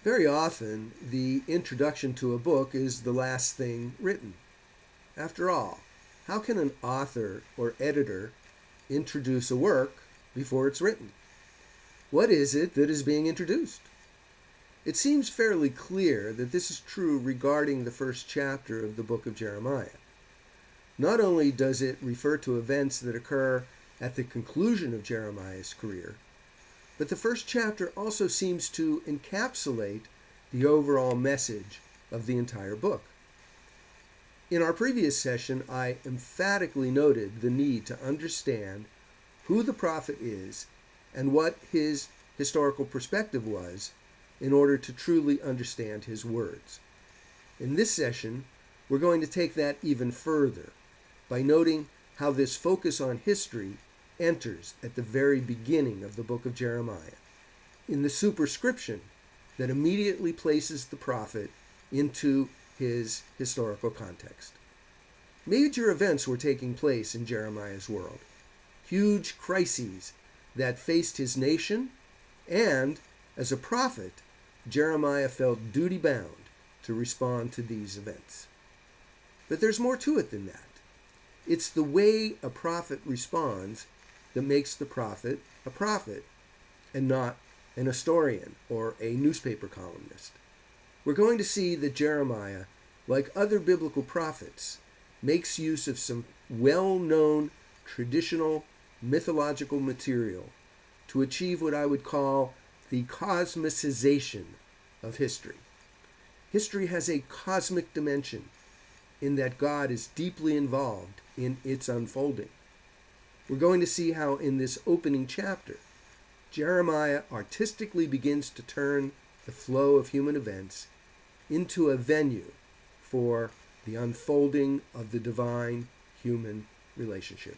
Very often, the introduction to a book is the last thing written. After all, how can an author or editor introduce a work before it's written? What is it that is being introduced? It seems fairly clear that this is true regarding the first chapter of the book of Jeremiah. Not only does it refer to events that occur at the conclusion of Jeremiah's career, but the first chapter also seems to encapsulate the overall message of the entire book. In our previous session, I emphatically noted the need to understand who the prophet is and what his historical perspective was in order to truly understand his words. In this session, we're going to take that even further by noting how this focus on history enters at the very beginning of the book of Jeremiah, in the superscription that immediately places the prophet into his historical context. Major events were taking place in Jeremiah's world, huge crises that faced his nation, and as a prophet, Jeremiah felt duty-bound to respond to these events. But there's more to it than that. It's the way a prophet responds that makes the prophet a prophet and not an historian or a newspaper columnist. We're going to see that Jeremiah, like other biblical prophets, makes use of some well-known traditional mythological material to achieve what I would call the cosmicization of history. History has a cosmic dimension in that God is deeply involved in its unfolding. We're going to see how in this opening chapter, Jeremiah artistically begins to turn the flow of human events into a venue for the unfolding of the divine-human relationship.